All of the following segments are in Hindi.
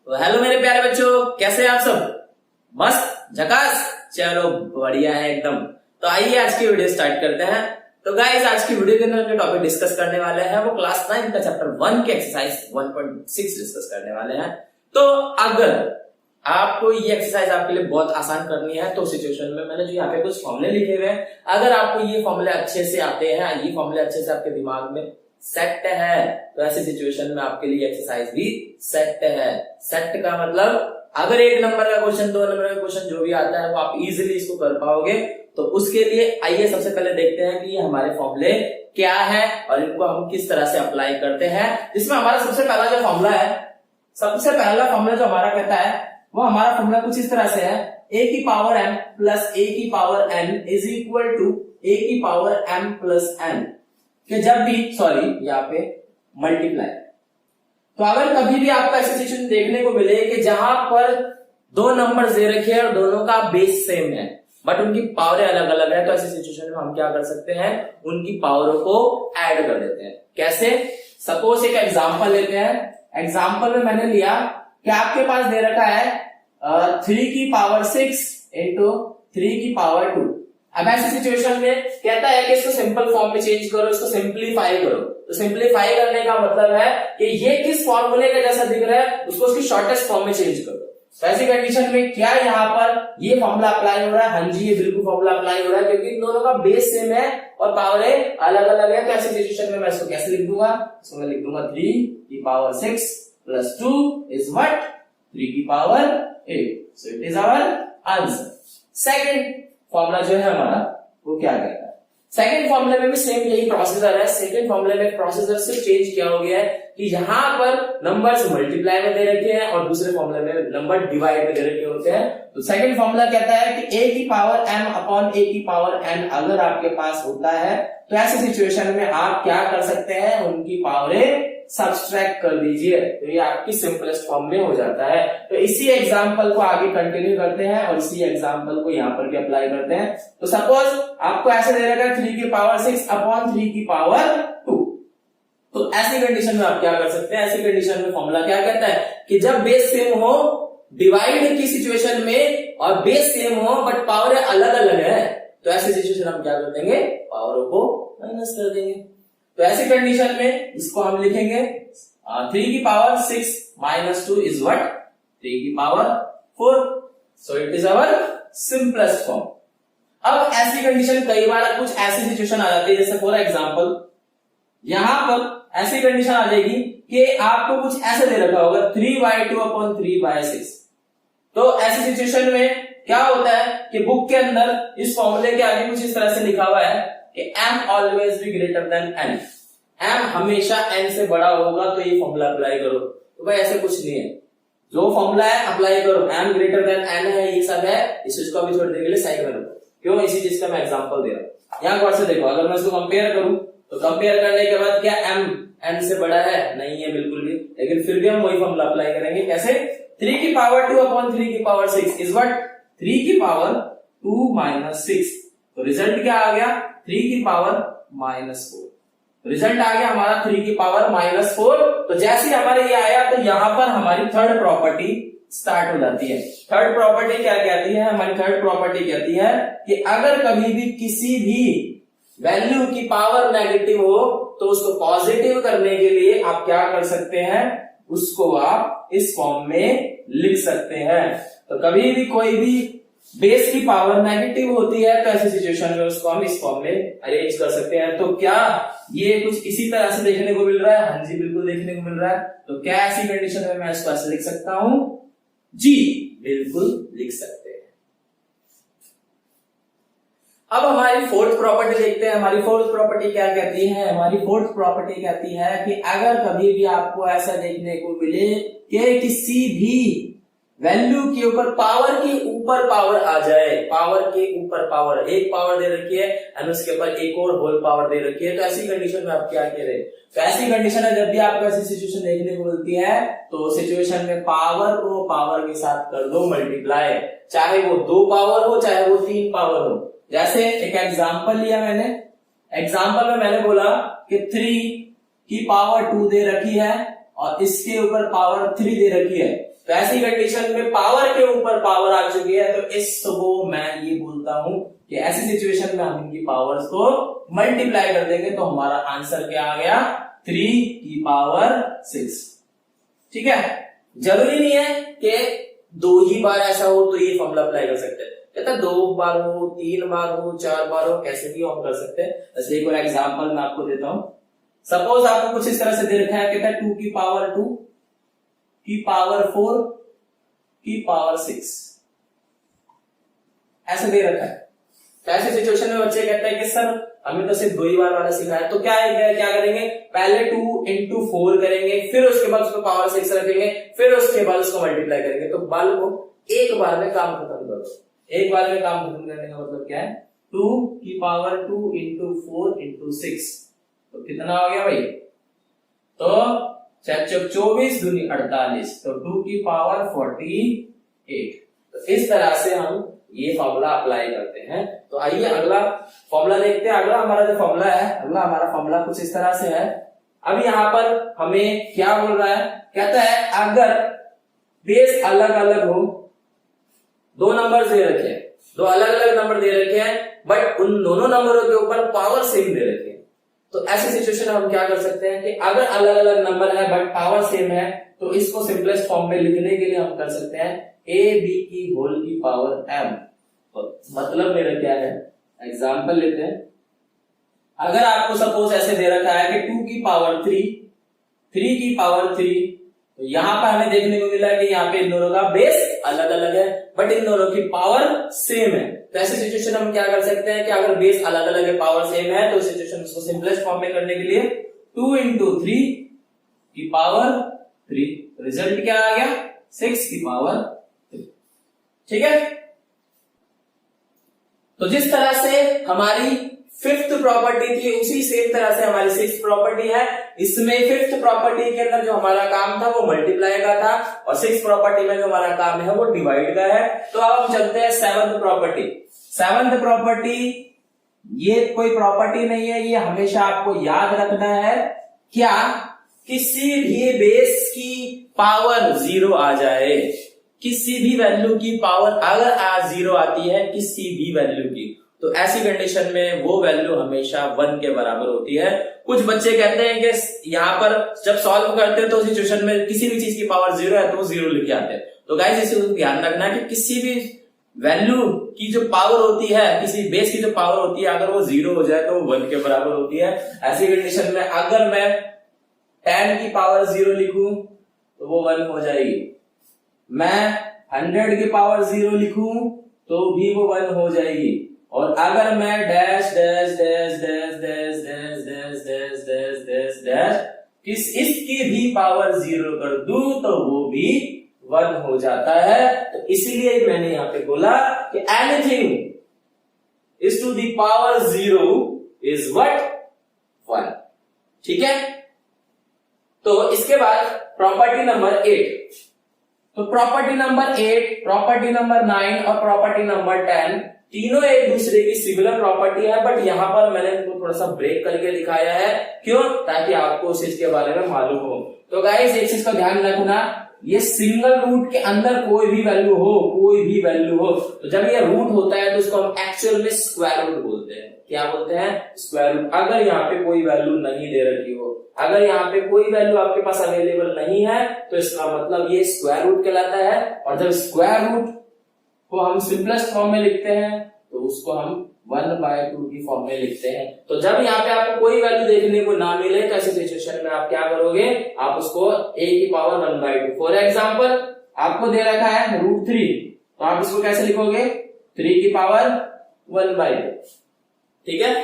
तो हेलो मेरे प्यारे बच्चों, कैसे हैं आप सब? मस्त झकास, चलो बढ़िया है एकदम। तो आइए आज की वीडियो स्टार्ट करते हैं। तो गाइस, आज की वीडियो के अंदर जो टॉपिक डिस्कस करने वाले हैं वो क्लास 9 का चैप्टर 1 के एक्सरसाइज 1.6 डिस्कस करने वाले हैं। तो अगर आपको ये एक्सरसाइज आपके लिए बहुत आसान करनी है तो सिचुएशन में मैंने जो यहाँ पे कुछ फॉर्मूले लिखे हुए हैं, अगर आपको ये फॉर्मूले अच्छे से आते हैं, ये फॉर्मूले अच्छे से आपके दिमाग में सेट है, तो ऐसी सिचुएशन में आपके लिए एक्सरसाइज भी सेट है। सेट का मतलब अगर 1 नंबर का क्वेश्चन, 2 नंबर का क्वेश्चन जो भी आता है वो आप इजीली इसको कर पाओगे। तो उसके लिए आइए सबसे पहले देखते हैं कि ये हमारे फॉर्मूले क्या है और इनको हम किस तरह से अप्लाई करते हैं। इसमें हमारा सबसे पहला जो फॉर्मूला है, सबसे पहला फॉर्मूला जो हमारा कहता है वो हमारा फॉर्मूला कुछ इस तरह से है, a की पावर m प्लस a की power n is equal to a की पावर m प्लस n कि जब भी यहाँ पे मल्टीप्लाई। तो अगर कभी भी आपको ऐसी सिचुएशन देखने को मिले कि जहां पर 2 नंबर दे रखे हैं और दोनों का बेस सेम है बट उनकी पावर अलग अलग है, तो ऐसी सिचुएशन में हम क्या कर सकते हैं, उनकी पावरों को ऐड कर देते हैं। कैसे? सपोज एक एग्जांपल लेते हैं। एग्जांपल में मैंने लिया कि आपके पास दे रखा है 3 की पावर 6 इंटू 3 की पावर 2। अब ऐसी सिचुएशन में कहता है कि इसको सिंपल फॉर्म में चेंज करो, इसको सिंप्लीफाई करो। तो सिंप्लीफाई करने का मतलब है कि ये किस फॉर्मूले का जैसा दिख रहा है उसको उसकी शॉर्टेस्ट फॉर्म में चेंज करो। तो ऐसी कंडीशन में क्या यहाँ पर ये फॉर्मूला अप्लाई हो रहा है? हाँ जी, ये बिल्कुल फॉर्मूला अप्लाई हो रहा है क्योंकि इन दोनों का बेस सेम है और पावरें अलग अलग है। तो ऐसी सिचुएशन में मैं इसको कैसे लिख दूंगा? इसको मैं लिख दूंगा 3 की पावर 6 प्लस 2 इज व्हाट? 3 की power 8। So it is our answer. Second formula जो है हमारा वो क्या कहता है? सेकंड फॉर्मूले में भी सेम यही प्रोसीजर है। सेकंड फॉर्मूले में प्रोसीजर से चेंज किया हो गया है कि यहाँ पर नंबर्स मल्टीप्लाई में दे रखे हैं और दूसरे फॉर्मूले में नंबर डिवाइड में दे रखे होते हैं। तो सेकंड फॉर्मूला कहता है कि a की पावर m अपॉन a की पावर n अगर आपके पास होता है तो ऐसी सिचुएशन में आप क्या कर सकते हैं, उनकी पावरें सब्सट्रैक्ट कर दीजिए। तो ये आपकी सिंपलेस्ट फॉर्म में हो जाता है। तो इसी एग्जांपल को आगे कंटिन्यू करते हैं और इसी एग्जांपल को यहाँ पर भी अप्लाई करते हैं। तो सपोज आपको ऐसे दे रखा है 3 की पावर 6 अपॉन 3 की पावर 2। तो ऐसी कंडीशन में आप क्या कर सकते हैं? ऐसी कंडीशन में फॉर्मूला क्या कहता है कि जब बेस सेम हो, डिवाइड की सिचुएशन में और बेस सेम हो बट पावर अलग अलग है, तो ऐसी सिचुएशन हम क्या कर देंगे, पावरों को माइनस कर देंगे। तो ऐसी कंडीशन में इसको हम लिखेंगे 3 की पावर 6 माइनस 2 इज व्हाट? 3 की power 4। So it is our simplest form. अब ऐसी कंडीशन कई बार कुछ ऐसी सिचुएशन आ जाती है, जैसे फॉर एग्जांपल यहां पर ऐसी कंडीशन आ जाएगी कि आपको कुछ ऐसे दे रखा होगा 3/2 अपॉन 3/6। तो ऐसी सिचुएशन में क्या होता है कि बुक के अंदर इस फॉर्मूले के आगे कुछ इस तरह से लिखा हुआ है कि m always be greater than n। m हमेशा n से बड़ा होगा तो ये फॉर्मूला अप्लाई करो। तो भाई ऐसे कुछ नहीं है, जो फॉर्मूला है अप्लाई करो। m ग्रेटर देन n है, ये सब है, इस चीज को अभी थोड़ी देर के लिए साइड में रखो। क्यों? इसी चीज का मैं एग्जांपल दे रहा हूं। यहां गौर से देखो, अगर मैं इसको कंपेयर करूं तो कंपेयर करने के बाद क्या m n से बड़ा है? नहीं है बिल्कुल भी, लेकिन फिर भी हम वही फॉर्मूला अप्लाई करेंगे। कैसे? 3 की पावर 2 अपॉन 3 की पावर 6 इज व्हाट? 3 की पावर 2 माइनस 6। तो रिजल्ट क्या आ गया? 3 की पावर माइनस 4। रिजल्ट आ गया हमारा 3 की पावर माइनस 4। तो जैसे हमारे ये आया तो यहां पर हमारी थर्ड प्रॉपर्टी स्टार्ट हो जाती है। थर्ड प्रॉपर्टी क्या कहती है? हमारी थर्ड प्रॉपर्टी कहती है कि अगर कभी भी किसी भी वैल्यू की पावर नेगेटिव हो तो उसको पॉजिटिव करने के लिए आप क्या कर सकते हैं, उसको आप इस फॉर्म में लिख सकते हैं। तो कभी भी कोई भी बेस की पावर नेगेटिव होती है तो ऐसी सिचुएशन में उसको हम इस फॉर्म में अरेंज कर सकते हैं। तो क्या ये कुछ इसी तरह से देखने को मिल रहा है? हाँ जी, बिल्कुल देखने को मिल रहा है। तो क्या ऐसी कंडीशन में मैं इसको ऐसे लिख सकता हूं? जी बिल्कुल लिख सकते हैं। अब हमारी फोर्थ प्रॉपर्टी देखते हैं। हमारी फोर्थ प्रॉपर्टी क्या कहती है? हमारी फोर्थ प्रॉपर्टी कहती है कि अगर कभी भी आपको ऐसा देखने को मिले कि किसी भी वैल्यू के ऊपर पावर के ऊपर पावर आ जाए, पावर के ऊपर पावर, एक पावर दे रखी है और उसके ऊपर एक और होल पावर दे रखी है, तो ऐसी कंडीशन में आप क्या कह रहे हैं? तो ऐसी कंडीशन है जब भी आपको ऐसी सिचुएशन देखने को मिलती है तो सिचुएशन में पावर को पावर के साथ कर दो मल्टीप्लाई, चाहे वो 2 पावर हो चाहे वो 3 पावर हो। जैसे एक एग्जांपल लिया मैंने, एग्जांपल में मैंने बोला कि 3 की पावर 2 दे रखी है और इसके ऊपर पावर 3 दे रखी है। तो ऐसी कंडीशन में पावर के ऊपर पावर आ चुकी है, तो इसको मैं ये बोलता हूं कि ऐसी सिचुएशन में हम इनकी पावर्स को मल्टीप्लाई कर देंगे, तो हमारा आंसर क्या आ गया, 3 की पावर 6। ठीक है, जरूरी नहीं है कि 2 ही बार ऐसा हो तो ये फॉर्मूला अप्लाई कर सकते हैं, कहता 2 बार हो, 3 बार हो, 4 बार हो, कैसे भी हम कर सकते हैं। जैसे एक और एग्जांपल मैं आपको देता हूं। सपोज आपको कुछ इस तरह से दे रखा है, कहता है 2 की पावर 2 की पावर 4 की पावर 6, ऐसे दे रखा है। तो ऐसी सिचुएशन में बच्चे कहते हैं कि सर हमें तो सिर्फ 2 ही बार वाला सीखा है, तो क्या करेंगे, पहले 2 into 4 करेंगे, फिर उसके बाद उसको पावर 6 रखेंगे, फिर उसके बाद उसको मल्टीप्लाई करेंगे। तो बाल को एक बार में काम खत्म करो। एक बार में काम खत्म करने का मतलब क्या है, 2 की पावर 2 into 4 into 6, तो कितना हो गया भाई, तो 24 दूनी 48, तो 2 की पावर 48। तो इस तरह से हम ये फॉर्मूला अप्लाई करते हैं। तो आइए अगला फॉर्मूला देखते हैं। अगला हमारा जो फॉर्मूला है, अगला हमारा फॉर्मूला कुछ इस तरह से है। अब यहाँ पर हमें क्या बोल रहा है, कहता है अगर बेस अलग अलग हो, 2 नंबर दे रखे हैं, 2 अलग अलग नंबर दे रखे हैं, बट उन दोनों नंबरों के ऊपर पावर सेम दे रखे हैं, तो ऐसी सिचुएशन में हम क्या कर सकते हैं कि अगर अलग अलग नंबर है बट पावर सेम है, तो इसको सिंपलेस्ट फॉर्म में लिखने के लिए हम कर सकते हैं ab की होल की पावर m। तो मतलब मेरा क्या है, एग्जांपल लेते हैं। अगर आपको सपोज ऐसे दे रखा है कि 2 की पावर 3, 3 की पावर 3, तो यहां पर हमें देखने को मिला कि यहाँ पे इन दोनों का बेस अलग अलग है बट इन दोनों की पावर सेम है। तो ऐसी सिचुएशन हम क्या कर सकते हैं कि अगर बेस अलग अलग है, पावर सेम है, तो सिचुएशन उसको सिंपलेस्ट फॉर्म में करने के लिए 2 into 3 की पावर 3, रिजल्ट क्या आ गया, 6 की पावर 3। ठीक है, तो जिस तरह से हमारी 5th प्रॉपर्टी थी, उसी सेम तरह से हमारी 6th प्रॉपर्टी है। इसमें 5th प्रॉपर्टी के अंदर जो हमारा काम था वो मल्टीप्लाई का था, और 6th प्रॉपर्टी में जो हमारा काम है वो डिवाइड का है। तो अब हम चलते हैं 7th प्रॉपर्टी। 7th प्रॉपर्टी ये कोई प्रॉपर्टी नहीं है, ये हमेशा आपको याद रखना है, क्या किसी भी बेस की पावर 0 आ जाए, किसी भी वैल्यू की पावर अगर आज 0 आती है किसी भी वैल्यू की, तो ऐसी कंडीशन में वो वैल्यू हमेशा 1 के बराबर होती है। कुछ बच्चे कहते हैं कि यहाँ पर जब सॉल्व करते हैं तो सिचुएशन में किसी भी चीज की पावर 0 है तो वो 0 लिख के आते हैं। तो गाइस इसे ध्यान रखना है कि किसी भी वैल्यू की जो पावर होती है, किसी बेस की जो पावर होती है, अगर वो 0 हो जाए तो वो 1 के बराबर होती है। ऐसी कंडीशन में अगर मैं 10 की पावर 0 लिखूं तो वो 1 हो जाएगी, मैं 100 की पावर 0 लिखूं तो भी वो 1 हो जाएगी, और अगर मैं dash dash dash dash dash dash dash dash dash dash dash इसकी भी पावर 0 कर दूं तो वो भी 1 हो जाता है। तो इसीलिए मैंने यहां पे बोला कि anything is to the power 0 is what, 1। ठीक है, तो इसके बाद प्रॉपर्टी नंबर 8। तो प्रॉपर्टी नंबर 8, प्रॉपर्टी नंबर 9 और प्रॉपर्टी नंबर 10 तीनों एक दूसरे की सिमिलर प्रॉपर्टी है, बट यहां पर मैंने इनको थोड़ा सा ब्रेक करके दिखाया है। क्यों? ताकि आपको उस चीज के बारे में मालूम हो। तो गाइस एक चीज का ध्यान रखना, ये सिंगल रूट के अंदर कोई भी वैल्यू हो, कोई भी वैल्यू हो, तो जब ये रूट होता है तो उसको हम एक्चुअल में स्क्वायर रूट बोलते हैं। क्या बोलते हैं? Square root. अगर यहाँ पे कोई वैल्यू नहीं दे रखी हो, अगर यहाँ पे कोई वैल्यू आपके पास अवेलेबल नहीं है, तो इसका मतलब ये स्क्वायर रूट कहलाता है। और जब स्क्वायर रूट को हम सिंपलेस्ट फॉर्म में लिखते हैं तो उसको हम 1/2 की फॉर्म में लिखते हैं। तो जब यहाँ पे आपको कोई वैल्यू देखने को ना मिले तो ऐसी सिचुएशन में आप क्या करोगे, आप उसको a की पावर 1/2। फॉर एग्जाम्पल आपको दे रखा है √3, तो आप इसको कैसे लिखोगे, 3 की पावर 1/2। ठीक है,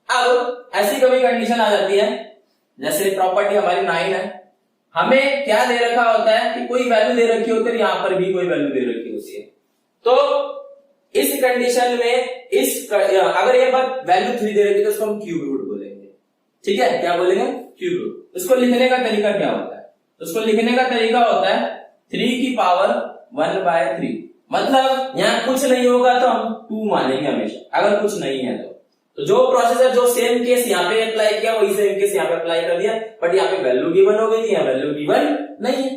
अब ऐसी कभी कंडीशन आ जाती है, जैसे प्रॉपर्टी हमारी 9 है, हमें क्या दे रखा होता है कि कोई वैल्यू दे रखी होती है, यहां पर भी कोई वैल्यू दे रखी होती है। तो इस कंडीशन में अगर ये बात वैल्यू 3 दे रखी है तो उसको हम क्यूब रूट बोलेंगे। ठीक है, क्या बोलेंगे? Cube root. उसको लिखने का तरीका क्या होता है? उसको लिखने का तरीका होता है 3 की पावर 1/3। मतलब यहाँ कुछ नहीं होगा तो हम 2 मानेंगे हमेशा, अगर कुछ नहीं है तो जो प्रोसेस है, जो सेम केस यहाँ पे अप्लाई किया वही सेम केस यहाँ पे अप्लाई कर दिया, बट यहाँ पे वैल्यू गिवन हो गई थी, यहाँ वैल्यू गिवन नहीं है।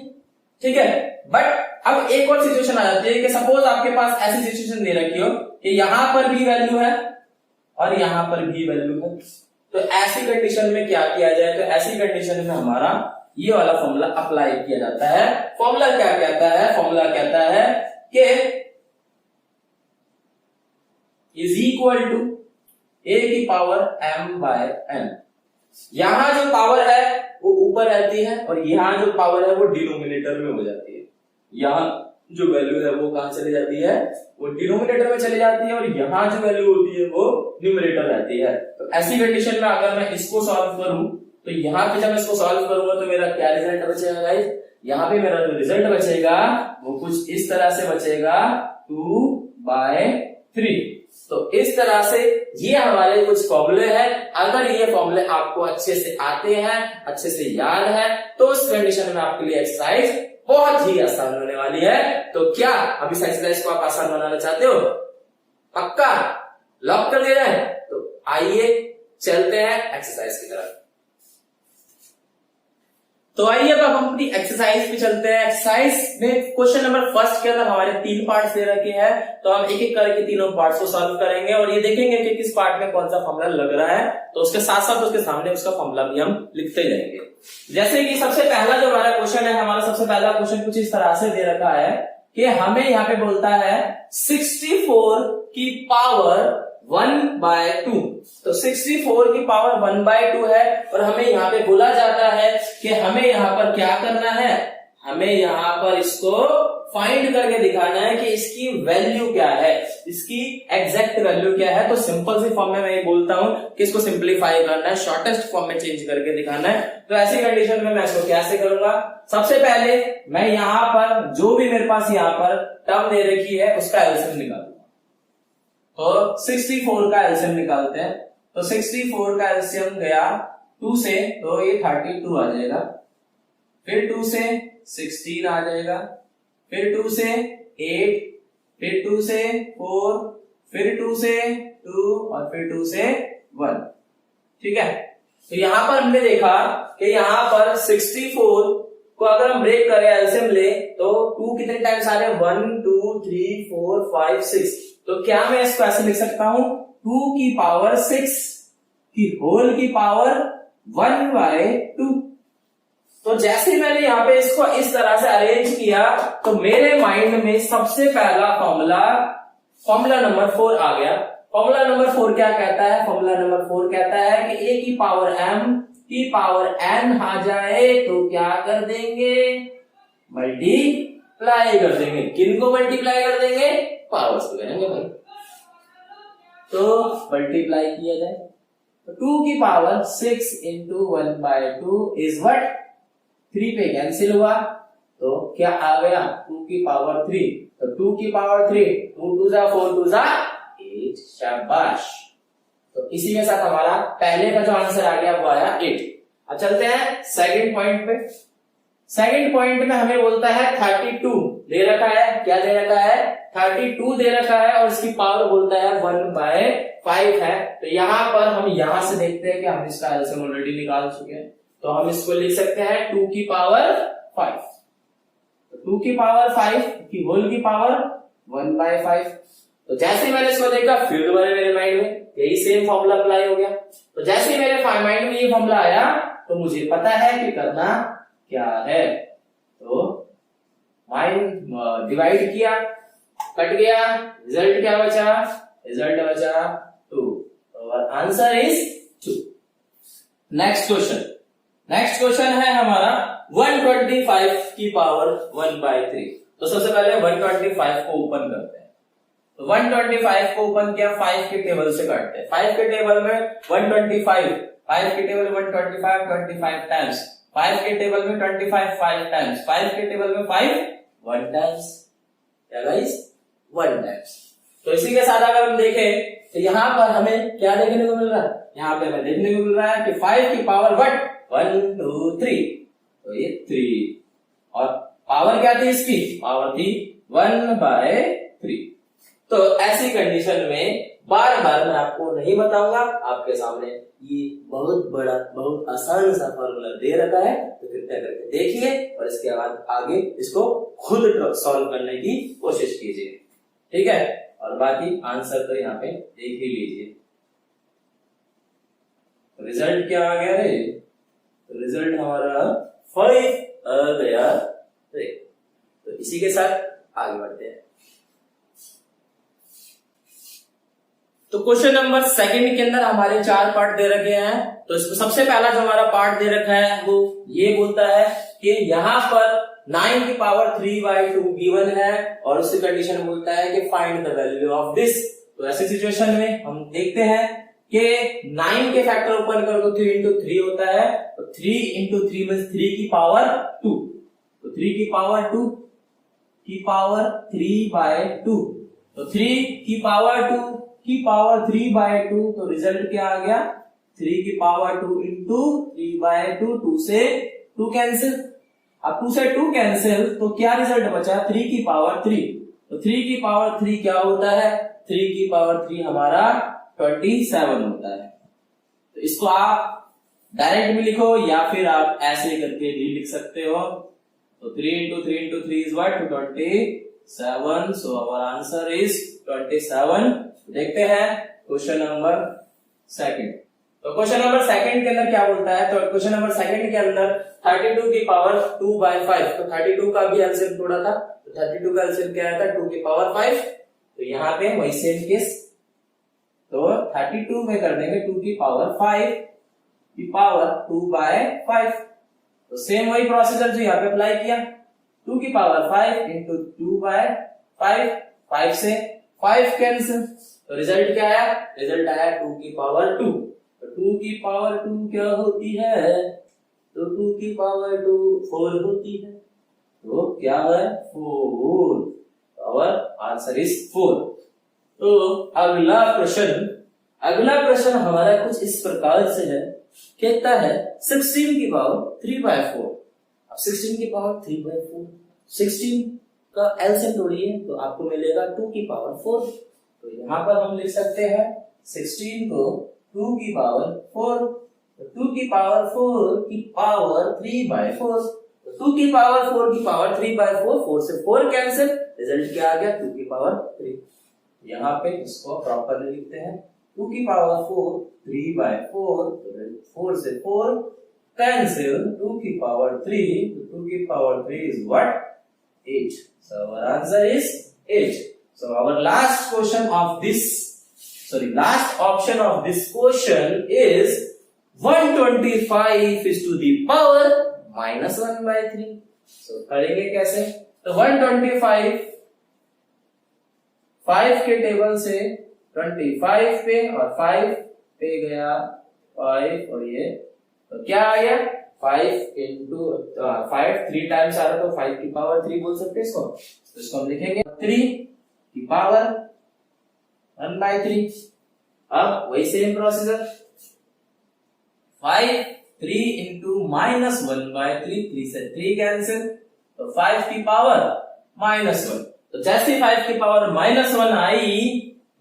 ठीक है, बट अब एक और सिचुएशन आ जाती है कि सपोज आपके पास ऐसी सिचुएशन दे रखी हो कि यहां पर भी वैल्यू है और यहां पर भी वैल्यू है, तो ऐसी कंडीशन में क्या किया जाए? तो ऐसी कंडीशन में हमारा ये वाला फॉर्मूला अप्लाई किया जाता है। फॉर्मूला क्या कहता है? फॉर्मूला कहता है कि इज इक्वल टू ए की पावर m बाय n। यहां जो पावर है वो ऊपर रहती है और यहां जो पावर है वो डिनोमिनेटर में हो जाती है। यहां जो वैल्यू है वो कहां चली जाती है? वो डिनोमिनेटर में चली जाती है और यहां जो वैल्यू होती है वो न्यूमरेटर रहती है। तो ऐसी कंडीशन में अगर मैं इसको सॉल्व करूं तो यहां पे जब इसको सॉल्व करूंगा तो मेरा क्या रिजल्ट बचेगा गाइस? यहां पे मेरा जो रिजल्ट बचेगा वो कुछ इस तरह से बचेगा 2/3। तो इस तरह से ये हमारे कुछ फॉर्मूले हैं। अगर ये फॉर्मूले आपको अच्छे से आते हैं, अच्छे से याद है, तो उस कंडीशन में आपके लिए एक्सरसाइज बहुत ही आसान होने वाली है। तो क्या अभी इस एक्सरसाइज को आप आसान बनाना चाहते हो? पक्का लॉक कर दे रहे हैं? तो आइए चलते हैं एक्सरसाइज की तरफ। तो आइए अब हम अपनी एक्सरसाइज पे चलते हैं। एक्सरसाइज में क्वेश्चन नंबर फर्स्ट के अंदर हमारे 3 पार्ट्स दे रखे हैं, तो हम एक एक करके तीनों पार्ट्स को सॉल्व करेंगे और ये देखेंगे कि किस पार्ट में कौन सा फॉर्मूला लग रहा है। तो उसके साथ साथ उसके सामने उसका फॉर्मूला भी हम लिखते जाएंगे। जैसे कि सबसे पहला जो हमारा क्वेश्चन है, हमारा सबसे पहला क्वेश्चन कुछ इस तरह से दे रखा है कि हमें यहाँ पे बोलता है 64 की पावर 1/2। तो 64 की पावर 1/2 है और हमें यहाँ पे बोला जाता है कि हमें यहाँ पर क्या करना है? हमें यहाँ पर इसको फाइंड करके दिखाना है कि इसकी वैल्यू क्या है, इसकी एग्जैक्ट वैल्यू क्या है। तो सिंपल सी फॉर्म में मैं ये बोलता हूं कि इसको सिंप्लीफाई करना है, शॉर्टेस्ट फॉर्म में चेंज करके दिखाना है। तो ऐसी कंडीशन में मैं इसको कैसे करूंगा? सबसे पहले मैं यहाँ पर जो भी मेरे पास यहाँ पर टर्म दे रखी है उसका एलसीएम निकालूंगा। तो 64 का एलसीएम निकालते हैं। तो 64 का एलसीएम गया 2 से, तो ये 32 आ जाएगा, फिर 2 से 16 आ जाएगा, फिर 2 से 8, फिर 2 से 4, फिर 2 से 2 और फिर 2 से 1। ठीक है, तो यहां पर हमने देखा कि यहां पर 64 को अगर हम ब्रेक करें, एलसीएम ले, तो 2 कितने टाइम्स आ रहे हैं? 1 2 3 4 5 6। तो क्या मैं इसको ऐसे लिख सकता हूं? 2 की पावर 6 की होल की पावर 1/2। तो जैसे मैंने यहाँ पे इसको इस तरह से अरेंज किया तो मेरे माइंड में सबसे पहला फॉर्मूला नंबर 4 आ गया। फॉर्मूला नंबर 4 क्या कहता है? फॉर्मूला नंबर 4 कहता है कि a की पावर m की पावर n आ जाए तो क्या कर देंगे? मल्टीप्लाई कर देंगे। किनको मल्टीप्लाई कर देंगे? पावर्स को करेंगे भाई। तो मल्टीप्लाई किया जाए तो 2 की पावर 6 into 1/2 इज व्हाट? 3 पे कैंसिल हुआ तो क्या आ गया? 2 की पावर 3। तो 2 की पावर 3, 2 2 जा 4 2 जा 8। शाबाश। तो इसी के साथ हमारा पहले का जो आंसर आ गया वो आया 8। अब चलते हैं सेकंड पॉइंट पे। सेकंड पॉइंट में हमें बोलता है 32 दे रखा है। क्या दे रखा है? 32 दे रखा है और इसकी पावर बोलता है 1/5 है। तो यहां पर हम यहां से देखते हैं कि हम इसका एलसीएम ऑलरेडी निकाल चुके हैं, तो हम इसको लिख सकते हैं 2 की पावर 5। 2 की पावर 5 की होल की पावर 1/5। तो जैसे ही मैंने इसको देखा फिर दोबारा मेरे माइंड में यही सेम फॉर्मूला अप्लाई हो गया। तो जैसे ही मेरे माइंड में ये फॉर्मूला आया तो मुझे पता है कि करना क्या है। तो माइंड डिवाइड किया, कट गया, रिजल्ट क्या बचा? रिजल्ट बचा 2। तो आंसर इज 2। नेक्स्ट क्वेश्चन है हमारा 125 की पावर 1/3। तो सबसे पहले 125 को ओपन करते हैं। तो 125 को ओपन किया, 5 के टेबल से काटते हैं। 5 के टेबल में 125, 5 के टेबल में 25 टाइम्स, 5 के टेबल में 25 5 टाइम्स, 5 के टेबल में 5 1 टाइम्स। क्या गाइस? 1 टाइम्स। तो इसी के साथ अगर हम देखें तो यहाँ पर हमें क्या देखने को मिल रहा है? यहाँ पे हमें देखने को मिल रहा है कि 5 की पावर 1 2 3, तो ये 3 और पावर क्या थी इसकी? पावर थी 1/3। तो ऐसी कंडीशन में बार बार मैं आपको नहीं बताऊंगा, आपके सामने ये बहुत बड़ा बहुत आसान सा फॉर्मूला दे रखा है, तो कृपया करके देखिए और इसके बाद आगे इसको खुद सॉल्व करने की कोशिश कीजिए, ठीक है। और बाकी आंसर तो यहाँ पे देख ही लीजिए। रिजल्ट क्या आ गया रे? रिजल्ट हमारा 5 आ गया रे। तो इसी के साथ आगे बढ़ते हैं। तो क्वेश्चन नंबर सेकंड के अंदर हमारे 4 पार्ट दे रखे हैं। तो इसमें सबसे पहला जो हमारा पार्ट दे रखा है वो ये बोलता है कि यहाँ पर 9 की पावर 3/2 गिवन है और उसकी कंडीशन बोलता है कि find the value of this. तो ऐसी सिचुएशन में हम देखते हैं कि 9 के फैक्टर ओपन करो तो 3 into 3 होता है, तो 3 into 3 मींस 3 की पावर 2, तो 3 की पावर 2 की पावर 3/2, तो 3 की पावर 2 की पावर 3/2, तो रिजल्ट क्या आ गया? 3 की पावर 2 into 3/2, 2 से 2 कैंसिल, अब 2 से 2 कैंसिल तो क्या रिजल्ट बचा? 3 की पावर 3, तो 3 की पावर 3 क्या होता है? 3 की पावर 3 हमारा 27 होता है। तो इसको आप डायरेक्ट भी लिखो या फिर आप ऐसे करके भी लिख सकते हो। तो 3 into 3 into 3 is what? 27, so our answer is 27। देखते हैं क्वेश्चन नंबर सेकंड। तो क्वेश्चन नंबर सेकंड के अंदर क्या बोलता है? तो क्वेश्चन नंबर सेकंड के अंदर 32 की पावर 2/5, तो 32 का भी एलसीएम थोड़ा था, तो 32 का एलसीएम क्या आता है? 2 की पावर 5। तो यहाँ पे वही सेम केस, तो 32 में कर देंगे 2 की पावर 5 की पावर 2/5, तो सेम वही प्रोसीजर जो यहाँ पे अप्लाई किया, 2 की पावर 5 into 2/5, 5 से 5 कैंसिल, तो रिजल्ट क्या आया? रिजल्ट आया 2 की पावर 2, तो 2 की पावर 2 क्या होती है? तो 2 की पावर 2 4 होती है, तो क्या है? 4, और आंसर इज 4। तो अगला प्रश्न हमारा कुछ इस प्रकार से है, कहता है 16 की पावर 3/4। अब 16 की पावर 3/4, 16 का एलसीएम तोड़िए तो आपको मिलेगा 2 की पावर 4। तो यहाँ पर हम लिख सकते हैं 16 को 2 की पावर 4, तो 2 की पावर 4 की पावर 3/4, तो 2 की पावर 4 की पावर 3/4, 4 से 4 कैंसिल, रिजल्ट क्या आ गया? 2 की पावर 3। यहाँ पे इसको प्रॉपरली लिखते हैं, 2 की पावर 4 3/4, 4 से 4 कैंसिल, 2 की पावर 3, तो 2 की power 3 is what? 8. So our answer is 8. So our last option of this question is 125 is to the power -1/3. So करेंगे कैसे? तो 125 5 के टेबल से 25 पे और 5 पे गया 5 और ये, तो क्या आ गया? 5 into 5 3 टाइम्स आ रहा, तो 5 की पावर 3 बोल सकते हैं इसको। तो इसको हम लिखेंगे 3 की पावर 1/3। अब वही सेम प्रोसीजर, 5 3 into -1/3, 3 से 3 कैंसिल, तो 5 की पावर -1। तो जैसे 5 की पावर -1 आई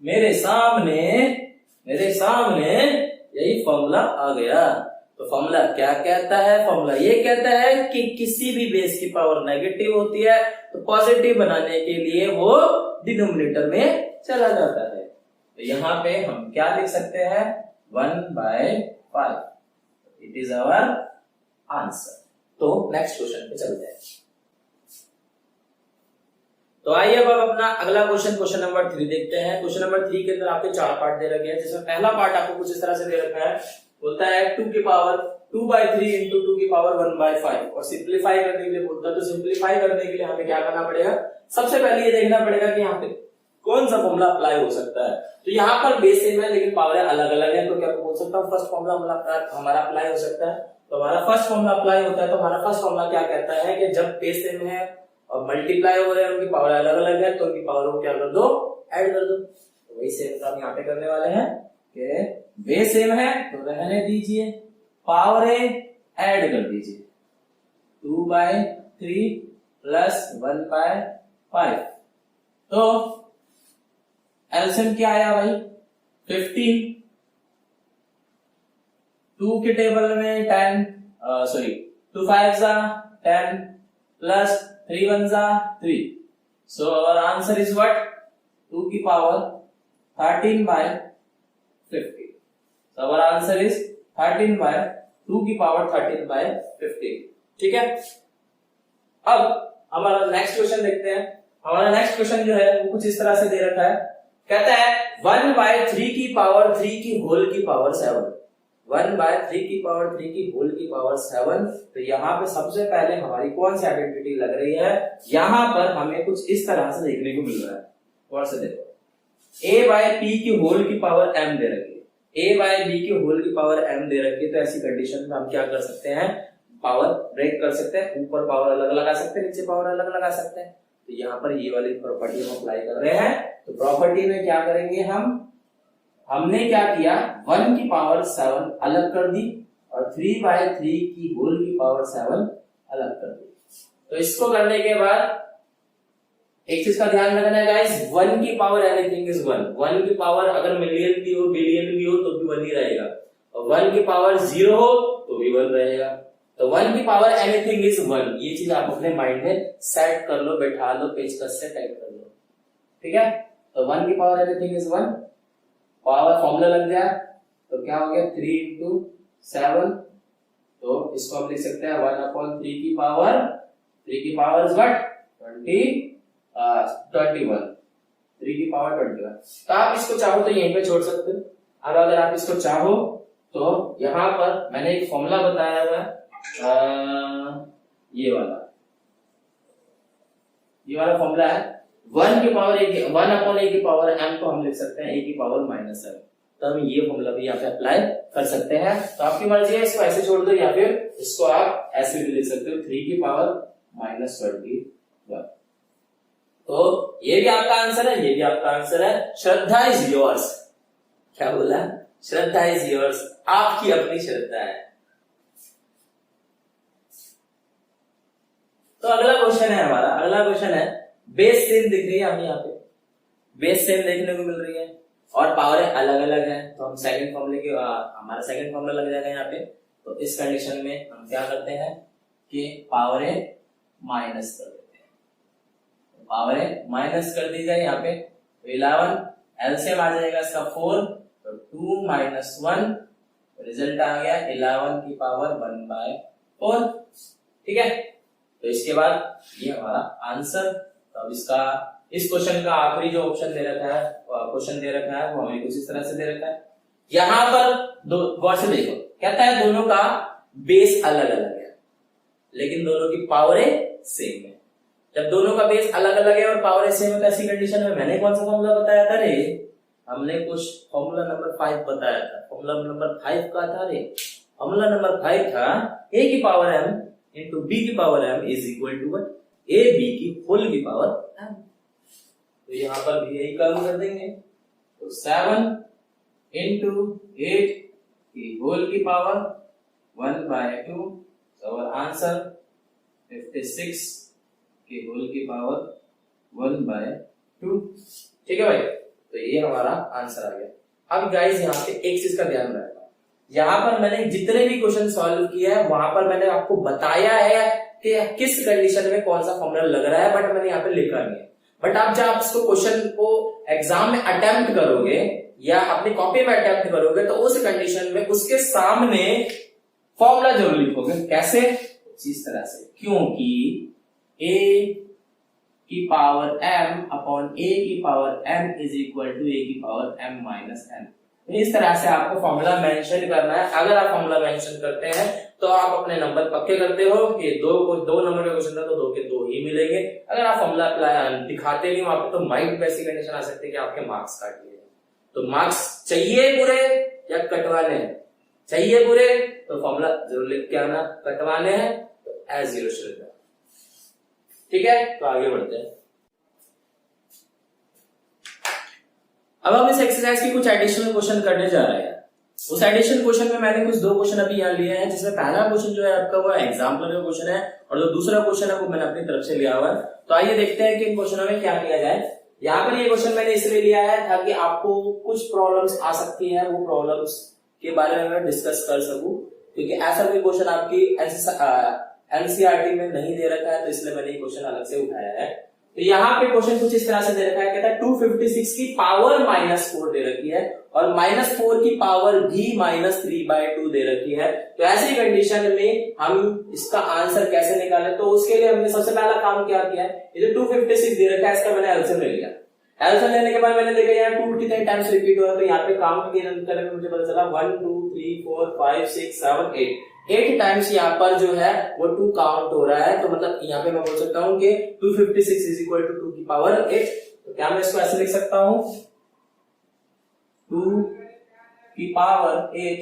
मेरे सामने यही फॉर्मूला आ गया। तो फॉर्मूला क्या कहता है? फॉर्मूला ये कहता है कि किसी भी बेस की पावर नेगेटिव होती है तो पॉजिटिव बनाने के लिए वो डिनोमिनेटर में चला जाता है। तो यहाँ पे हम क्या लिख सकते हैं? 1/5। It is our answer. तो नेक्स्ट क्वेश्चन पे चलते हैं। तो आइए अब अपना अगला क्वेश्चन नंबर 3 देखते हैं। क्वेश्चन नंबर 3 के अंदर आपके 4 पार्ट दे रखे हैं, जिसमें पहला पार्ट आपको कुछ इस तरह से दे रखा है, बोलता है 2 की पावर 2/3 into 2 की पावर 1/5 और सिंप्लीफाई करने के लिए बोलता है। तो सिंप्लीफाई करने के लिए हमें क्या करना पड़ेगा? सबसे पहले ये देखना पड़ेगा कि यहाँ पे कौन सा फॉर्मूला अप्लाई हो सकता है। तो यहाँ पर बेस सेम है लेकिन पावर अलग अलग है, तो क्या बोल सकता हूँ? फर्स्ट फॉर्मूला हमारा अप्लाई हो सकता है। तो हमारा फर्स्ट फॉर्मूला अप्लाई होता है, तो हमारा फर्स्ट फॉर्मूला क्या कहता है कि जब बेस सेम है और मल्टीप्लाई हो रहे हैं, उनकी पावर अलग अलग है, तो उनकी पावर को क्या कर दो? ऐड कर दो। तो वही सेम काम यहाँ पे करने वाले हैं कि बेस सेम है तो रहने दीजिए, पावर ऐड कर दीजिए, 2/3 प्लस 1/5। तो एलसीएम क्या आया भाई? 15, 2 के टेबल में 10, sorry 2 5 10 plus 3 1 3. So our answer is what? 2 की power 13 by 50. So our answer is 13 by 2 की पावर 13 by 50. ठीक है, अब हमारा नेक्स्ट क्वेश्चन देखते हैं। हमारा नेक्स्ट क्वेश्चन जो है वो कुछ इस तरह से दे रखा है, कहता है 1 by 3 की पावर 3 की होल की पावर 7, 1 by 3 की पावर 3 की होल की पावर 7। तो यहाँ पे सबसे पहले हमारी कौन सी आइडेंटिटी लग रही है, यहाँ पर हमें कुछ इस तरह से देखने को मिल रहा है। और से देखो, a by p की होल की पावर m दे रखी है, a by b की होल की पावर m दे रखी है। तो ऐसी कंडीशन में हम क्या कर सकते हैं, पावर ब्रेक कर सकते हैं, ऊपर पावर अलग लगा सकते हैं, नीचे पावर अलग लगा सकते हैं। तो यहाँ पर ये वाली प्रॉपर्टी हम अप्लाई कर रहे हैं। तो प्रॉपर्टी में क्या करेंगे हमने क्या किया, 1 की पावर 7 अलग कर दी और 3 by 3 की होल की पावर 7 अलग कर दी। तो इसको करने के बाद एक चीज का ध्यान रखना है गाइस, 1 की पावर एनीथिंग इज 1। 1 की पावर अगर मिलियन भी हो, बिलियन भी हो तो भी 1 ही रहेगा, और 1 की पावर 0 हो तो भी 1 रहेगा। तो 1 की पावर एनीथिंग इज 1, ये चीज आप अपने माइंड में सेट कर लो, बैठा लो, पेचकस से टाइप कर लो, ठीक है। तो 1 की power anything is 1, power formula लग गया, तो क्या हो गया 3 into 7। तो इसको हम लिख सकते हैं 1/3 की पावर, 3 की पावर इज व्हाट 21, 3 की पावर 21। तो आप इसको चाहो तो यहीं पे छोड़ सकते हो। अब अगर आप इसको चाहो तो यहां पर मैंने एक फॉर्मूला बताया हुआ है, ये वाला फॉर्मूला है 1 की पावर 1/a की पावर m को हम लिख सकते हैं a की पावर -7। तो हम ये फॉर्मूला भी यहाँ पे अप्लाई कर सकते हैं। तो आपकी मर्जी है, इसको ऐसे छोड़ दो या फिर इसको आप ऐसे भी लिख सकते हो 3 की पावर -21। तो ये भी आपका आंसर है, ये भी आपका आंसर है। श्रद्धा इज योर्स, क्या बोला, श्रद्धा इज योर्स, आपकी अपनी श्रद्धा है। तो अगला क्वेश्चन है हमारा, अगला क्वेश्चन है बेस सेम दिख रही है हमें, यहाँ पे बेस सेम देखने को मिल रही है और पावर अलग अलग है। तो हम सेकंड फॉर्मूले की हमारा सेकंड फॉर्मूला लग जाएगा यहाँ पे। तो इस कंडीशन में हम क्या करते हैं कि पावर माइनस कर देते हैं, पावर माइनस कर दी जाए यहाँ पे। तो 11 एलसीएम आ जाएगा इसका 4, तो 2 - 1 रिजल्ट आ गया 11 की पावर 1/4, ठीक है। तो इसके बाद ये हमारा आंसर। तो अब इसका इस क्वेश्चन का आखिरी जो ऑप्शन दे रखा है, क्वेश्चन दे रखा है वो हमें कुछ इस तरह से दे रखा है। यहां पर दो गौर से देखो, कहता है दोनों का बेस अलग अलग है लेकिन दोनों की पावर सेम है। जब दोनों का बेस अलग अलग है और पावर सेम है तो ऐसी कंडीशन में मैंने कौन सा फॉर्मूला बताया था रे, हमने कुछ फॉर्मूला नंबर 5 बताया था। फॉर्मूला नंबर 5 का था रे, फॉर्मूला नंबर 5 था a की पावर m इंटू b की power m is equal to what, a b की होल की पावर m। तो यहां पर भी यही काम कर देंगे। तो 7 इंटू 8 की होल की पावर 1/2, so our answer 56 की होल की पावर 1/2, ठीक है भाई। तो ये हमारा आंसर आ गया। अब गाइस यहाँ पे एक चीज का ध्यान रखना, यहाँ पर मैंने जितने भी क्वेश्चन सॉल्व किया है वहां पर मैंने आपको बताया है कि किस कंडीशन में कौन सा फॉर्मूला लग रहा है, बट मैंने यहाँ पे लिखा नहीं है। बट आप जब आप इसको क्वेश्चन को एग्जाम में अटेम्प्ट करोगे या अपनी कॉपी में अटेम्प्ट करोगे तो उस कंडीशन में उसके सामने फॉर्मूला जरूर लिखोगे। कैसे, इस तरह से, क्योंकि a की पावर m अपॉन a की power m is equal to a की पावर m माइनस n। इस तरह से आपको फॉर्मूला मेंशन करना है। अगर आप फॉर्मूला मेंशन करते हैं तो आप अपने नंबर पक्के करते हो कि दो नंबर का क्वेश्चन था तो 2 के 2 ही मिलेंगे। अगर आप फॉर्मूला दिखाते नहीं वहां पे तो माइंड में ऐसी कंडीशन आ सकती है कि आपके मार्क्स काट लिए। तो मार्क्स चाहिए पूरे या कटवाने हैं, चाहिए पूरे तो फॉर्मूला जरूर लिख के आना, कटवाने हैं तो एज 0 श्रेणी, ठीक है। तो आगे बढ़ते हैं। अब हम इस एक्सरसाइज के कुछ एडिशनल क्वेश्चन करने जा रहे हैं। उस एडिशन क्वेश्चन में मैंने कुछ 2 क्वेश्चन अभी यहाँ लिए हैं, जिसमें पहला क्वेश्चन जो है आपका वो एग्जाम्पलर का क्वेश्चन है और जो दूसरा क्वेश्चन है वो मैंने अपनी तरफ से लिया हुआ है। तो आइए देखते हैं कि इन क्वेश्चनों में क्या किया जाए। यहाँ पर ये क्वेश्चन मैंने इसलिए लिया है ताकि आपको कुछ प्रॉब्लम्स आ सकती है, वो प्रॉब्लम्स के बारे में मैं डिस्कस कर सकूं, क्योंकि ऐसा कोई क्वेश्चन आपकी एनसीईआरटी में नहीं दे रखा है, तो इसलिए मैंने ये क्वेश्चन अलग से उठाया है। तो यहाँ पे क्वेश्चन कुछ इस तरह से दे रखा है, कहता है 256 की पावर -4 दे रखी है और -4 की पावर भी -3/2 दे रखी है। तो ऐसी कंडीशन में हम इसका आंसर कैसे निकालें, तो उसके लिए हमने सबसे पहला काम क्या किया है, ये जो 256 दे रखा है इसका मैंने एलसीएम ले लिया। एलसीएम लेने के बाद मैंने देखा यहाँ 2 कितने टाइम्स रिपीट हो रहा है, तो यहाँ पे काउंट करने में मुझे पता चला 1 2 3 4 5 6 7 8 टाइम्स यहाँ पर जो है वो 2 काउंट हो रहा है। तो मतलब यहाँ पे मैं बोल सकता हूँ कि 256 इज इक्वल टू 2 की पावर 8। तो क्या मैं इसको ऐसे लिख सकता हूँ, 2 की पावर 8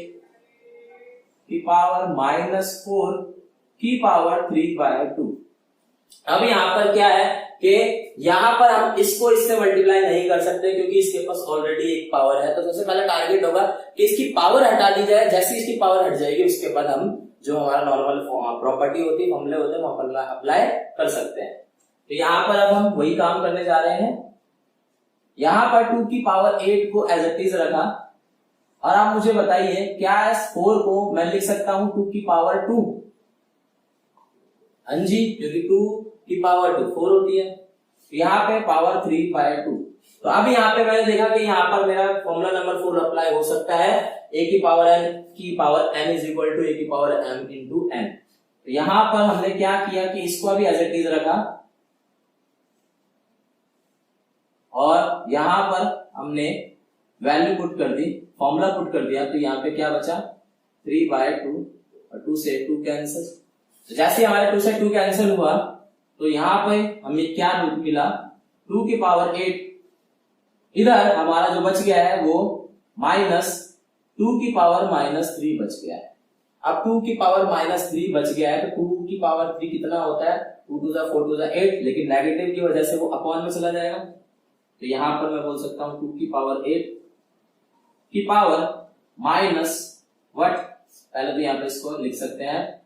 की पावर -4 की पावर 3/2। अब यहाँ पर क्या है कि यहाँ पर हम इसको इससे मल्टीप्लाई नहीं कर सकते क्योंकि इसके पास ऑलरेडी एक पावर है। तो सबसे पहला टारगेट होगा कि इसकी पावर हटा दी जाए। जैसे इसकी पावर हट जाएगी उसके बाद हम जो हमारा नॉर्मल प्रॉपर्टी होती है, फॉर्मूले होते हैं, वहां पर अप्लाई कर सकते हैं। तो यहाँ पर अब हम वही काम करने जा रहे हैं। यहाँ पर 2 की पावर 8 को एज इट इज रखा और आप मुझे बताइए क्या इस 4 को मैं लिख सकता हूं 2 की पावर 2? हाँ जी, क्योंकि 2 की पावर 2 4 होती है। तो यहाँ पे पावर 3/2। तो अब यहाँ पे मैंने देखा कि यहाँ पर मेरा फॉर्मूला नंबर 4 अप्लाई हो सकता है, a की power n is equal to a की पावर m इंटू n। तो यहाँ पर हमने क्या किया कि इसको अभी एज इट इज रखा और यहाँ पर हमने वैल्यू पुट कर दी, फॉर्मूला पुट कर दिया। तो यहाँ पे क्या बचा 3/2 और 2 से 2 कैंसिल। तो जैसे हमारे 2 से 2 कैंसिल हुआ तो यहाँ पे हमें क्या रूट मिला, 2 की पावर 8। इधर हमारा जो बच गया है वो -2 की पावर -3 बच गया है। अब 2 की पावर -3 बच गया है तो 2 की पावर 3 कितना होता है, 2 2 4 2 8, लेकिन नेगेटिव की वजह से वो अपॉन में चला जाएगा। तो यहां पर मैं बोल सकता हूं 2 की पावर 8 की पावर माइनस व्हाट, पहले तो यहां पे इसको लिख सकते हैं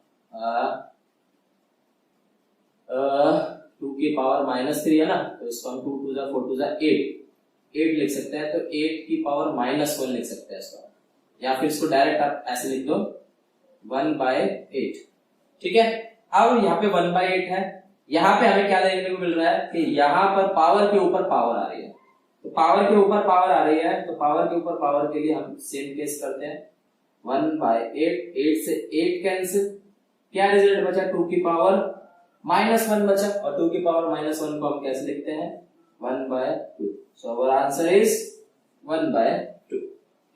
2 की पावर -3 है ना, तो इसको हम 2 2 4 2 8 लिख सकते हैं। तो 8 की पावर -1 लिख सकते हैं इसको, या फिर इसको डायरेक्ट आप ऐसे लिख दो 1/8। ठीक है, अब यहाँ पे 1/8 है। यहाँ पे हमें क्या देखने को मिल रहा है कि यहाँ पर पावर के ऊपर पावर आ रही है। तो पावर के ऊपर पावर आ रही है तो पावर के ऊपर पावर के लिए हम सेम केस करते हैं 1/8। 8 से 8 कैंसिल, क्या रिजल्ट बचा 2 की पावर -1 बचा और 2 की पावर -1 को हम कैसे लिखते हैं 1/2। So our answer is 1/2।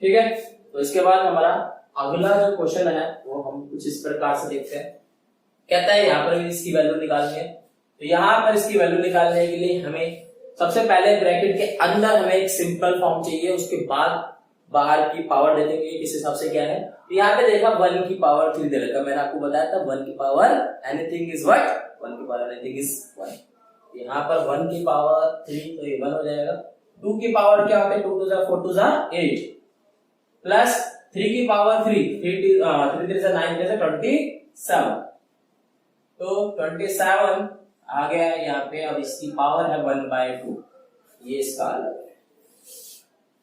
ठीक है, तो इसके बाद हमारा अगला जो क्वेश्चन है वो हम कुछ इस प्रकार से देखते हैं। कहता है यहाँ पर इसकी वैल्यू निकालनी है। तो यहाँ पर इसकी वैल्यू निकालने के लिए हमें सबसे पहले ब्रैकेट के अंदर हमें एक सिंपल फॉर्म चाहिए, उसके बाद बाहर की पावर दे देंगे किस हिसाब से क्या है। तो यहाँ पे देखा 1 की पावर 3 दे रखा, मैंने आपको बताया था 1 की पावर एनीथिंग इज व्हाट, 1 की पावर एनीथिंग इज 1। यहाँ पर 1 की पावर 3 तो ये 1 हो जाएगा। 2 की पावर क्या होता है 2 2 4 2 8 प्लस 3 की पावर 3 3 3 से 9 से 27। तो 27 आ गया यहाँ पे। अब इसकी पावर है 1/2, ये इसका अलग है।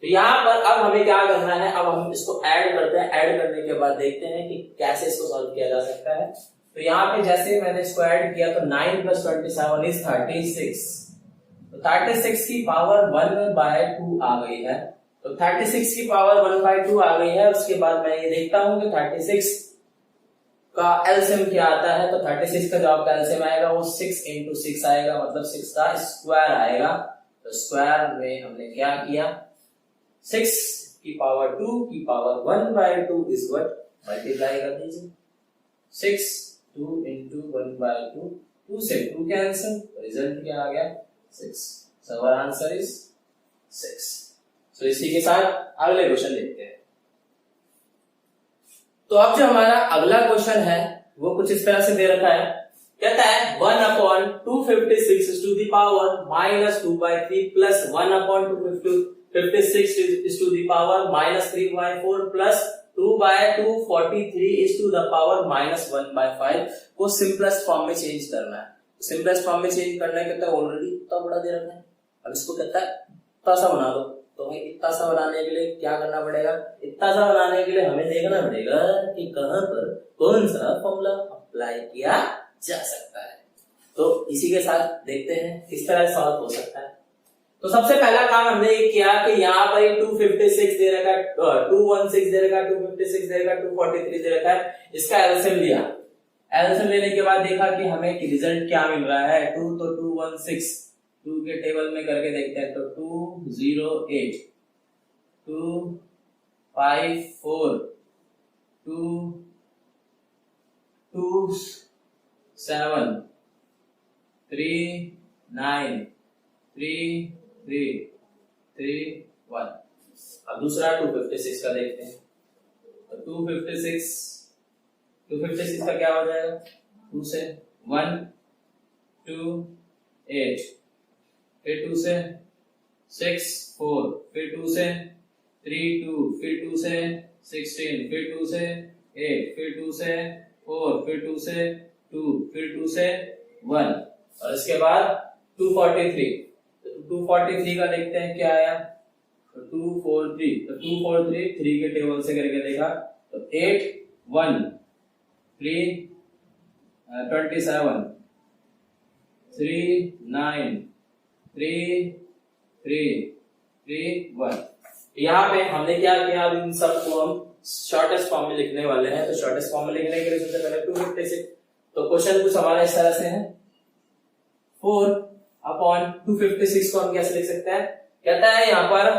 तो यहाँ पर अब हमें क्या करना है, अब हम इसको ऐड करते हैं। ऐड करने के बाद देखते हैं कि कैसे इसको सॉल्व किया जा सकता है। तो यहाँ पे जैसे मैंने इसको ऐड किया तो 9 + 27 इज 36। तो 36 की पावर 1/2 आ गई है। तो 36 की पावर 1/2 आ गई है। उसके बाद मैं ये देखता हूं कि 36 का एलसीएम क्या आता है। तो 36 का जो आपका एलसीएम आएगा वो 6 × 6 आएगा, मतलब 6 का स्क्वायर आएगा। तो स्क्वायर में हमने क्या किया 6 की पावर 2 की पावर 1/2 इज व्हाट, मल्टीप्लाई कर दीजिए 6 2 × 1/2, 2 से 2 कैंसिल, रिजल्ट क्या आ गया 6। So our answer is 6। So इसी के साथ अगले क्वेश्चन देखते हैं। तो अब जो हमारा अगला क्वेश्चन है वो कुछ इस तरह से दे रखा है। कहता है 1/256 is to the power -2/3 plus 1/256 is to the power -3/4 plus 2/243 is to the power -1/5 को सिंपलेस्ट फॉर्म में चेंज करना है। सिंपलेस्ट फॉर्म में चेंज करना है, कहता है ऑलरेडी इतना बड़ा दे रखा है अब इसको कहता है इतना सा बना दो। तो भाई इतना सा बनाने के लिए क्या करना पड़ेगा, इतना सा बनाने के लिए हमें देखना पड़ेगा कि कहां पर कौन सा फॉर्मूला अप्लाई किया जा सकता है। तो इसी के साथ देखते हैं किस तरह सॉल्व हो सकता है। तो सबसे पहला काम हमने ये किया कि यहाँ पर 256 दे रखा है, 216 दे रखा है, 256 दे रखा है, 243 दे रखा है, इसका एलसीएम लिया। एलसीएम लेने के बाद देखा कि हमें रिजल्ट क्या मिल रहा है, 2 तो 216 2 के टेबल में करके देखते हैं। तो 208 254 227 39 331। अब दूसरा 256 का देखते हैं। तो 256 का क्या हो जाएगा, 2 से 1 2 8, फिर 2 से 6 4, फिर 2 से 3 2, फिर 2 से 16, फिर 2 से 8, फिर 2 से 4, फिर 2 से 2, फिर 2 से 1 और इसके बाद 243। तो 243 का देखते हैं क्या आया, तो 243। तो 243 3 के टेबल से करके देखा तो 8 1 3 27 3 9 3 3 3 1। यहाँ पे हमने क्या किया, अब इन सबको हम शॉर्टेस्ट फॉर्म में लिखने वाले हैं। तो शॉर्टेस्ट फॉर्म में लिखने के लिए सबसे पहले 256। तो क्वेश्चन कुछ हमारा इस तरह से है, 4/256 को हम कैसे लिख सकते हैं, कहता है यहाँ पर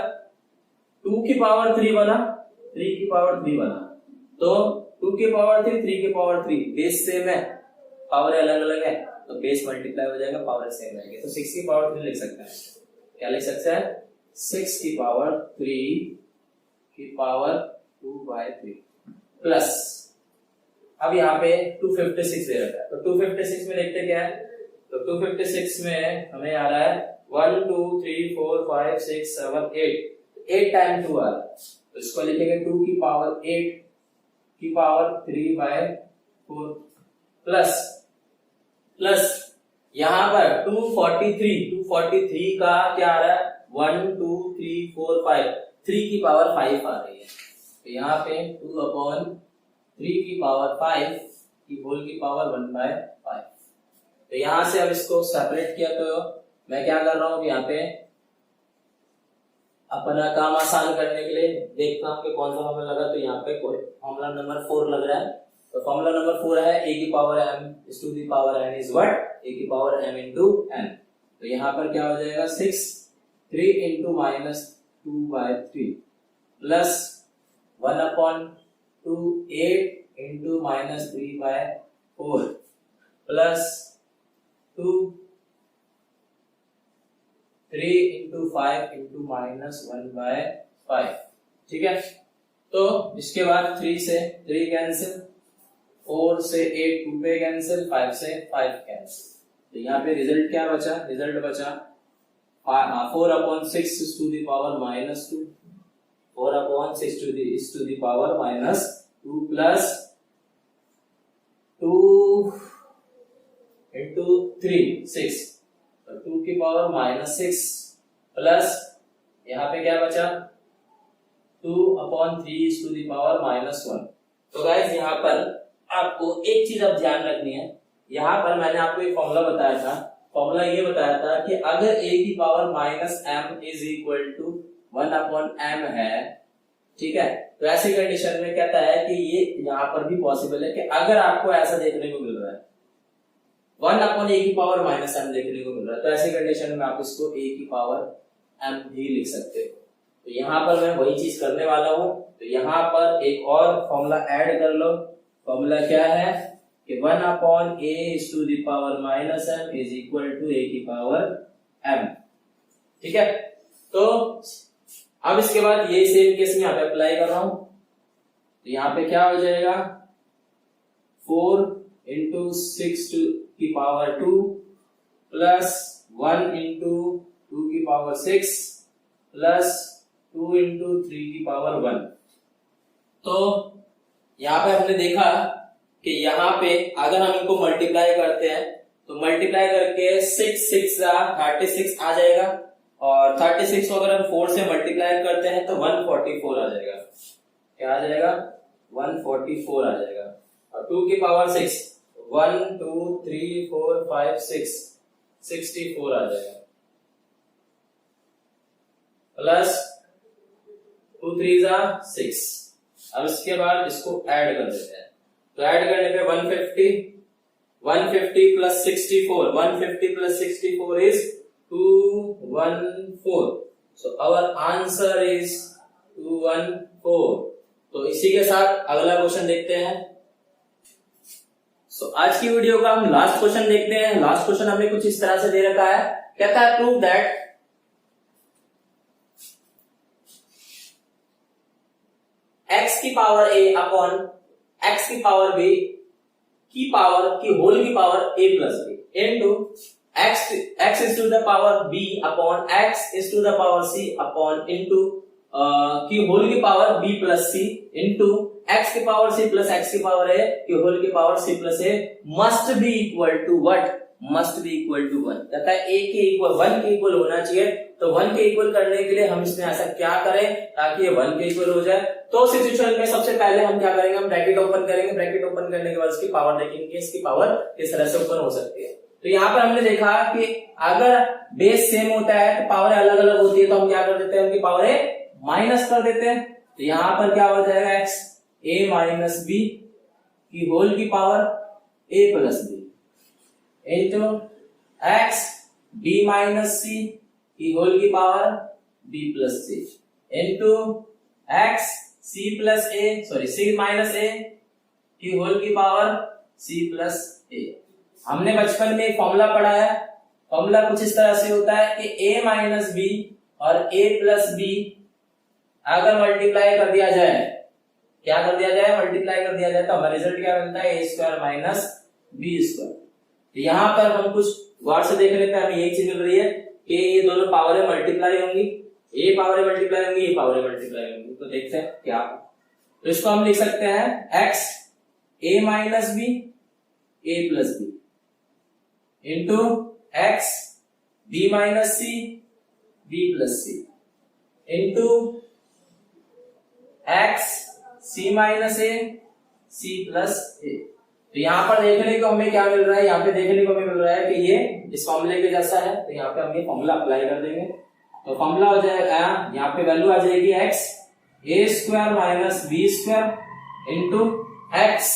2 की पावर 3 बना, 3 की पावर 3 बना। तो 2 की पावर 3 3 की पावर 3, बेस सेम है, पावर अलग अलग है, तो बेस मल्टीप्लाई हो जाएगा, पावर सेम रहेगी। तो 6 की पावर 3 लिख सकते हैं। क्या लिख सकते हैं, 6 की पावर 3 की पावर 2/3 प्लस, अब यहाँ पे 256 दे रखा है। तो 256 में देखते क्या है, तो 256 में हमें आ रहा है 1 2 3 4 5 6 7 8 टाइम 2 आ रहा है। तो इसको लिखेंगे 2 की पावर 8 की पावर 3/4 प्लस यहाँ पर 243 का क्या आ रहा है, 1 2 3 4 5, 3 की पावर 5 आ रही है। तो यहाँ पे 2/3 की पावर 5 की होल की पावर 1/5। तो यहां से अब इसको सेपरेट किया, तो मैं क्या कर रहा हूं, यहाँ पे अपना काम आसान करने के लिए देखता हूं कि कौन सा फॉर्मूला लगा। तो यहाँ पे कोई फॉर्मूला नंबर 4 लग रहा है। तो फॉर्मूला नंबर 4 है a की power m is to the power n is what, a की पावर m into n। तो यहाँ पर क्या हो जाएगा, 6 3 into -2/3 plus 1/2 8 into -3/4 plus 2 3 into 5 into -1/5। ठीक है, तो इसके बाद 3 से 3 कैंसिल, 4 से 8 2 पे कैंसिल, 5 से 5 कैंसिल। तो यहाँ पे रिजल्ट क्या बचा, रिजल्ट बचा 4/6 is to the power -2, 4/6 is to the power -2 plus 2 into 3 6, तो 2 की पावर -6 प्लस यहाँ पे क्या बचा 2/3 is to the power -1। तो गाइस यहाँ पर आपको एक चीज अब ध्यान रखनी है, यहाँ पर मैंने आपको एक फॉर्मूला बताया था। फॉर्मूला ये बताया था कि अगर a की power -m is equal to 1/m है, ठीक है, तो ऐसी कंडीशन में कहता है कि ये यहाँ पर भी पॉसिबल है कि अगर आपको ऐसा देखने को मिल रहा है 1/a की पावर -m देखने को मिल रहा है, तो ऐसी कंडीशन में आप इसको a की पावर m भी लिख सकते हो। तो यहाँ पर मैं वही चीज करने वाला हूँ। तो यहाँ पर एक और फॉर्मूला ऐड कर लो। फॉर्मूला क्या है कि 1/a is to the power -m is equal to a की पावर m। ठीक है, तो अब इसके बाद ये सेम केस में यहाँ पे अप्लाई कर रहा हूं। तो यहाँ पे क्या हो जाएगा 4 into 6 की पावर 2 प्लस 1 into 2 की पावर 6 प्लस 2 into 3 की पावर 1। तो यहाँ पे हमने देखा कि यहाँ पे अगर हम इनको मल्टीप्लाई करते हैं तो मल्टीप्लाई करके 6 6 36 आ जाएगा और 36 को अगर हम 4 से मल्टीप्लाई करते हैं तो 144 आ जाएगा। क्या आ जाएगा? 144 आ जाएगा। और 2 की पावर 6, 1 2 3 4 5 6, 64 आ जाएगा। प्लस 2 3 जा 6। अब इसके बाद इसको ऐड कर देते हैं। तो ऐड करने पे 150 plus 64, 150 plus 64 is 214। So our answer is 214। तो इसी के साथ अगला क्वेश्चन देखते हैं। सो आज की वीडियो का हम लास्ट क्वेश्चन देखते हैं। लास्ट क्वेश्चन हमें कुछ इस तरह से दे रखा है, कहता है प्रूव दैट x की पावर a अपॉन x की पावर b की पावर की होल की power a plus b into x is to the power b upon x is to the power c upon into की होल की power b plus c into x की पावर c प्लस x की पावर a की होल की power c plus a must be equal to what? Must be equal to 1। कहता है a के इक्वल 1 के इक्वल होना चाहिए। तो 1 के इक्वल करने के लिए हम इसमें ऐसा क्या करें ताकि ये 1 के इक्वल हो जाए? तो सिचुएशन में सबसे पहले हम क्या करेंगे? हम ब्रैकेट ओपन करेंगे। ब्रैकेट ओपन करने के बाद इसकी पावर देखेंगे, इसकी पावर किस तरह से ओपन हो सकती है। तो यहाँ पर हमने देखा कि अगर बेस सेम होता है तो पावर अलग अलग होती है, तो हम क्या कर देते हैं? उनकी पावर माइनस कर देते हैं। तो यहाँ पर क्या हो जाएगा? x a माइनस b की होल की power a plus b into x b minus c की होल की power b plus c into x c plus a sorry c minus a की होल की पावर c प्लस a। हमने बचपन में एक फॉर्मूला पढ़ा है। फॉर्मूला कुछ इस तरह से होता है कि a माइनस b और a प्लस b अगर मल्टीप्लाई कर दिया जाए, क्या कर दिया जाए? मल्टीप्लाई कर दिया जाए तो हमारा रिजल्ट क्या मिलता है? a square minus b square. तो यहाँ पर हम कुछ गौर से देख लेते हैं, हमें यही चीज मिल रही है कि ये दोनों पावरें मल्टीप्लाई होंगी, a पावरें मल्टीप्लाई होंगी, a पावरें मल्टीप्लाई होंगी। तो देखते हैं क्या। तो इसको हम लिख सकते हैं x a minus b a plus b into x b minus c b plus c into x c minus a c plus a। तो यहाँ पर देखने को हमें क्या मिल रहा है? यहाँ पे देखने को हमें मिल रहा है कि ये इस फॉर्मूले के जैसा है। तो यहाँ पे हम ये फॉर्मूला अप्लाई कर देंगे। तो फॉर्मूला हो जाएगा, यहाँ पे वैल्यू आ जाएगी x a square minus b square into x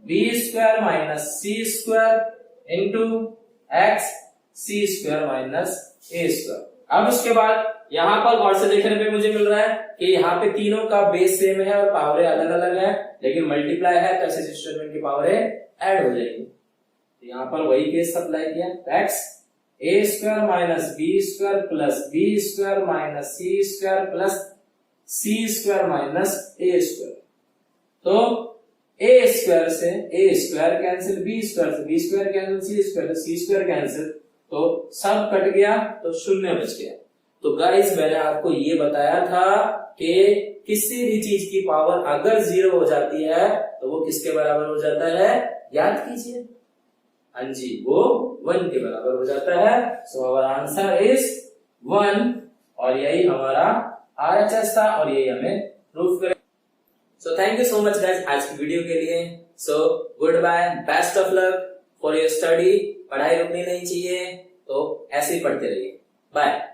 b square minus c square into x c square minus a square. अब उसके बाद यहाँ पर गौर से देखने पे मुझे मिल रहा है कि यहाँ पे तीनों का बेस सेम है और पावरें अलग अलग है, लेकिन मल्टीप्लाई है तो ऐसे सिस्टम की पावरें ऐड हो जाएगी। तो यहाँ पर वही केस अप्लाई किया। x a square minus b square plus b square minus c square plus c square minus a square. तो a स्क्वायर से a square cancel, b square से b square cancel, c square से c स्क्वायर कैंसिल, तो सब कट गया तो शून्य बच गया। तो गाइस मैंने आपको ये बताया था कि किसी भी चीज की पावर अगर 0 हो जाती है तो वो किसके बराबर हो जाता है? याद कीजिए। हाँ जी, वो 1 के बराबर हो जाता है। सो आवर आंसर इज 1 और यही हमारा RHS था और यही हमें प्रूफ करें। So thank you so much guys आज की वीडियो के लिए। So goodbye, best of luck for your study. पढ़ाई रुकनी नहीं चाहिए, तो ऐसे ही पढ़ते रहिए। बाय।